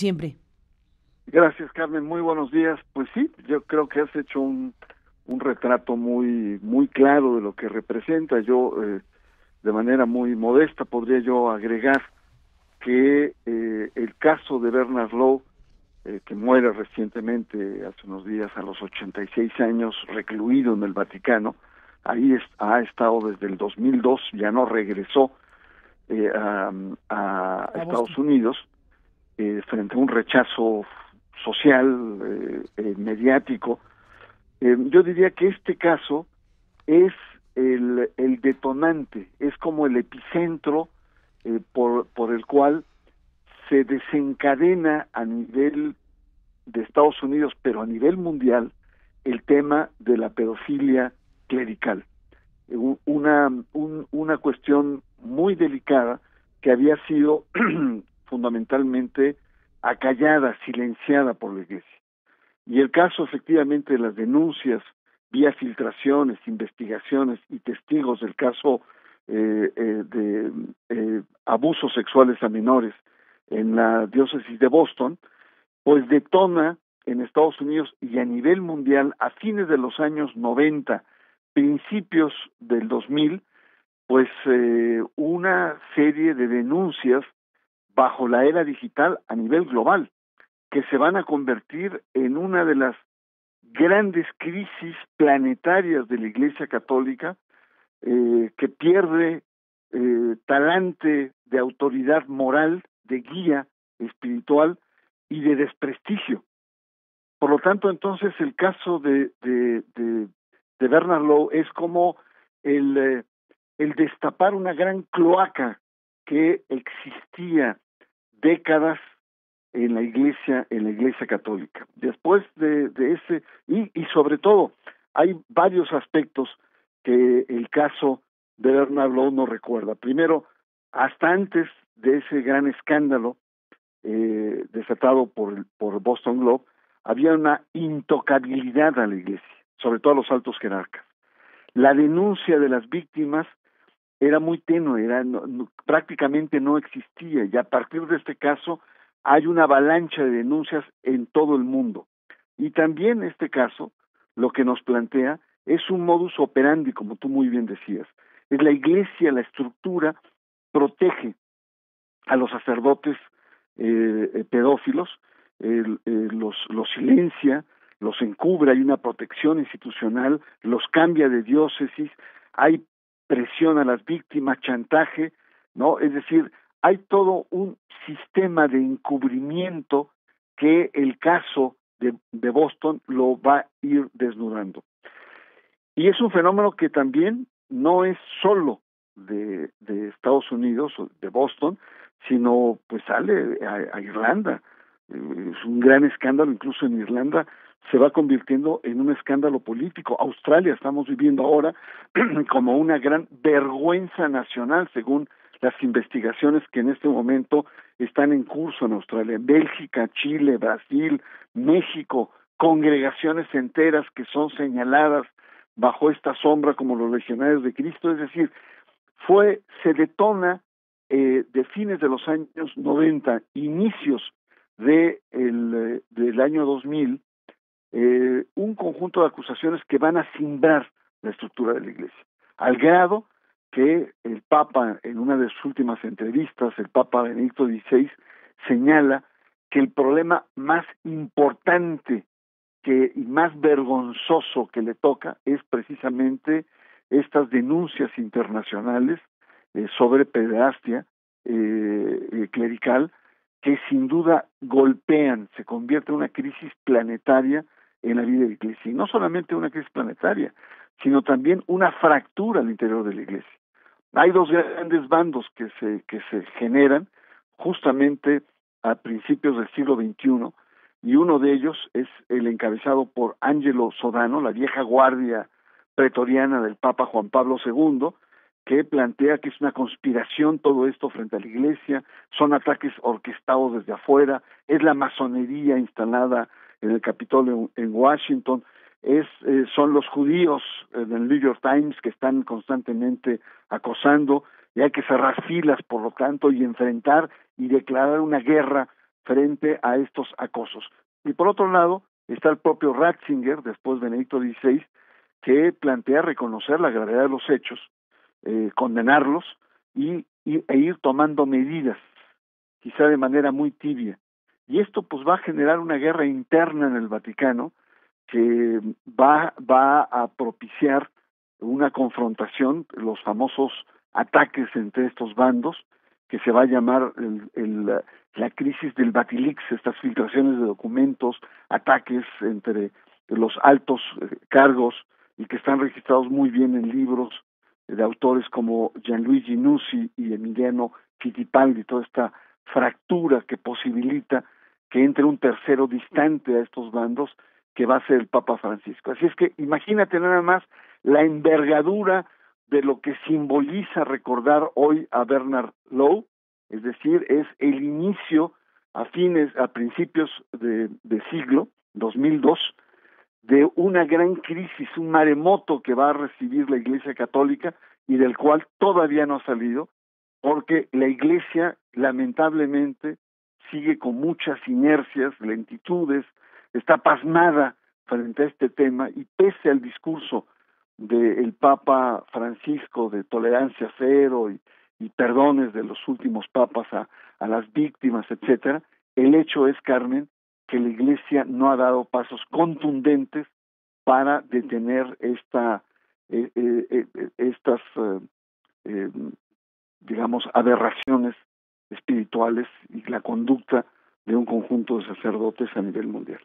siempre. Gracias, Carmen. Muy buenos días. Pues sí, yo creo que has hecho un retrato muy claro de lo que representa. De manera muy modesta, podría yo agregar que el caso de Bernard Law, que muere recientemente, hace unos días, a los 86 años, recluido en el Vaticano, ha estado desde el 2002, ya no regresó a A Estados Boston. Unidos, frente a un rechazo social, mediático. Yo diría que este caso es el detonante, es como el epicentro por el cual se desencadena a nivel de Estados Unidos, pero a nivel mundial, el tema de la pedofilia clerical. Una cuestión muy delicada que había sido fundamentalmente acallada, silenciada por la Iglesia. Y el caso, efectivamente, de las denuncias vía filtraciones, investigaciones y testigos del caso de abusos sexuales a menores en la diócesis de Boston, pues detona en Estados Unidos y a nivel mundial a fines de los años 90, principios del 2000, pues una serie de denuncias bajo la era digital a nivel global, que se van a convertir en una de las grandes crisis planetarias de la Iglesia Católica, que pierde talante de autoridad moral, de guía espiritual y de desprestigio. Por lo tanto, entonces, el caso de Bernard Law es como el, eh, el destapar una gran cloaca que existía décadas en la iglesia católica. Después de ese, y sobre todo, hay varios aspectos que el caso de Bernard Law no recuerda. Primero, hasta antes de ese gran escándalo desatado por Boston Globe, había una intocabilidad a la iglesia, sobre todo a los altos jerarcas. La denuncia de las víctimas era muy tenue, prácticamente no existía, y a partir de este caso hay una avalancha de denuncias en todo el mundo. Y también este caso lo que nos plantea es un modus operandi, como tú muy bien decías. Es la iglesia, la estructura, protege a los sacerdotes pedófilos, los silencia, los encubre, hay una protección institucional, los cambia de diócesis, hay presión a las víctimas, chantaje, ¿no? Es decir, hay todo un sistema de encubrimiento que el caso de Boston lo va a ir desnudando. Y es un fenómeno que también no es solo de Estados Unidos o de Boston, sino pues sale a Irlanda. Es un gran escándalo, incluso en Irlanda se va convirtiendo en un escándalo político. Australia estamos viviendo ahora como una gran vergüenza nacional, según las investigaciones que en este momento están en curso en Australia. Bélgica, Chile, Brasil, México, congregaciones enteras que son señaladas bajo esta sombra como los legionarios de Cristo. Es decir, se detona de fines de los años 90, inicios del año 2000, un conjunto de acusaciones que van a cimbrar la estructura de la Iglesia, al grado que el Papa, en una de sus últimas entrevistas, el Papa Benedicto XVI, señala que el problema más importante y más vergonzoso que le toca es precisamente estas denuncias internacionales sobre pederastia clerical, que sin duda golpean, se convierte en una crisis planetaria en la vida de la Iglesia. Y no solamente una crisis planetaria, sino también una fractura al interior de la Iglesia. Hay dos grandes bandos que se generan justamente a principios del siglo XXI, y uno de ellos es el encabezado por Angelo Sodano, la vieja guardia pretoriana del Papa Juan Pablo II, que plantea que es una conspiración todo esto frente a la Iglesia, son ataques orquestados desde afuera, es la masonería instalada en el Capitolio en Washington, son los judíos del New York Times que están constantemente acosando, y hay que cerrar filas, por lo tanto, y enfrentar y declarar una guerra frente a estos acosos. Y por otro lado, está el propio Ratzinger, después Benedicto XVI, que plantea reconocer la gravedad de los hechos, condenarlos e ir tomando medidas, quizá de manera muy tibia. Y esto pues va a generar una guerra interna en el Vaticano que va a propiciar una confrontación, los famosos ataques entre estos bandos, que se va a llamar la crisis del Vatilix, estas filtraciones de documentos, ataques entre los altos cargos y que están registrados muy bien en libros de autores como Gianluigi Nuzzi y Emiliano Fittipaldi, toda esta fractura que posibilita que entre un tercero distante a estos bandos, que va a ser el Papa Francisco. Así es que imagínate nada más la envergadura de lo que simboliza recordar hoy a Bernard Law, es decir, es el inicio a principios de siglo, 2002, de una gran crisis, un maremoto que va a recibir la Iglesia Católica y del cual todavía no ha salido, porque la Iglesia lamentablemente sigue con muchas inercias, lentitudes, está pasmada frente a este tema y pese al discurso del Papa Francisco de tolerancia cero y perdones de los últimos papas a las víctimas, etcétera, el hecho es, Carmen, que la Iglesia no ha dado pasos contundentes para detener estas digamos, aberraciones espirituales y la conducta de un conjunto de sacerdotes a nivel mundial.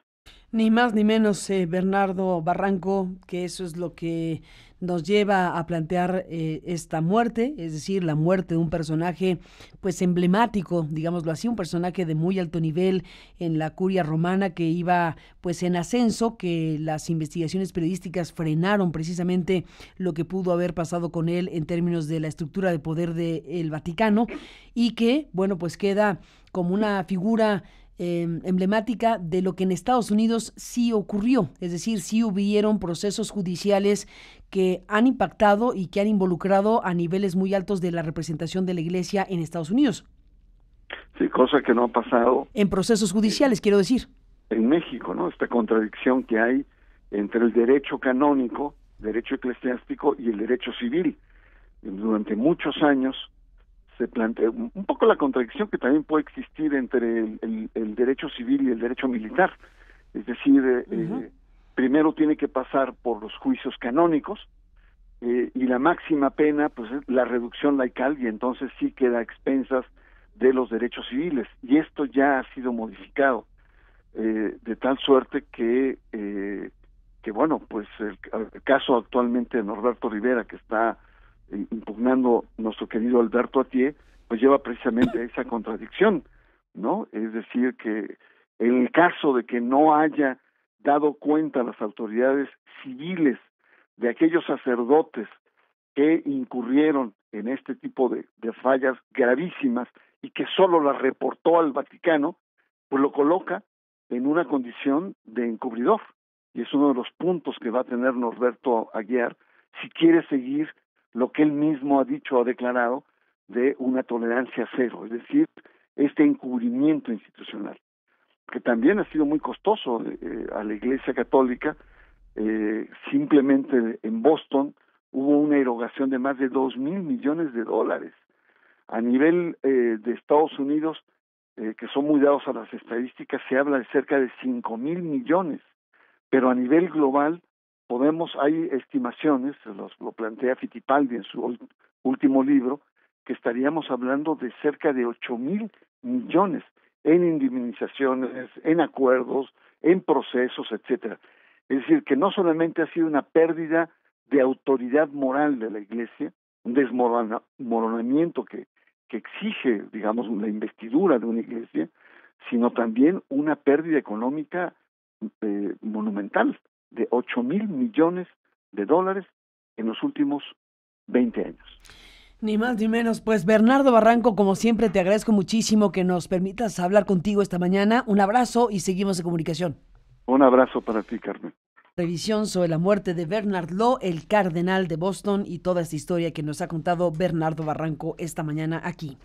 Ni más ni menos, Bernardo Barranco, que eso es lo que nos lleva a plantear esta muerte, es decir, la muerte de un personaje pues emblemático, digámoslo así, un personaje de muy alto nivel en la curia romana que iba pues en ascenso, que las investigaciones periodísticas frenaron precisamente lo que pudo haber pasado con él en términos de la estructura de poder del Vaticano y que, bueno, pues queda como una figura emblemática de lo que en Estados Unidos sí ocurrió, es decir, sí hubieron procesos judiciales que han impactado y que han involucrado a niveles muy altos de la representación de la Iglesia en Estados Unidos. Sí, cosa que no ha pasado en procesos judiciales, quiero decir. En México, ¿no? Esta contradicción que hay entre el derecho canónico, derecho eclesiástico y el derecho civil. Durante muchos años se plantea un poco la contradicción que también puede existir entre el derecho civil y el derecho militar. Es decir, primero tiene que pasar por los juicios canónicos y la máxima pena pues es la reducción laical y entonces sí queda a expensas de los derechos civiles. Y esto ya ha sido modificado de tal suerte que bueno, pues el caso actualmente de Norberto Rivera que está impugnando nuestro querido Alberto Atié, pues lleva precisamente a esa contradicción, ¿no? Es decir, que en el caso de que no haya dado cuenta a las autoridades civiles de aquellos sacerdotes que incurrieron en este tipo de fallas gravísimas y que solo las reportó al Vaticano, pues lo coloca en una condición de encubridor. Y es uno de los puntos que va a tener Norberto Aguiar si quiere seguir lo que él mismo ha dicho, ha declarado, de una tolerancia cero, es decir, este encubrimiento institucional, que también ha sido muy costoso a la Iglesia Católica. Simplemente en Boston hubo una erogación de más de $2,000 millones. A nivel de Estados Unidos, que son muy dados a las estadísticas, se habla de cerca de 5,000 millones, pero a nivel global hay estimaciones, lo plantea Fittipaldi en su último libro, que estaríamos hablando de cerca de 8,000 millones en indemnizaciones, en acuerdos, en procesos, etcétera. Es decir, que no solamente ha sido una pérdida de autoridad moral de la Iglesia, un desmoronamiento que exige, digamos, la investidura de una Iglesia, sino también una pérdida económica monumental de 8,000 millones de dólares en los últimos 20 años. Ni más ni menos. Pues Bernardo Barranco, como siempre, te agradezco muchísimo que nos permitas hablar contigo esta mañana. Un abrazo y seguimos en comunicación. Un abrazo para ti, Carmen. Revisión sobre la muerte de Bernard Law, el cardenal de Boston, y toda esta historia que nos ha contado Bernardo Barranco esta mañana aquí.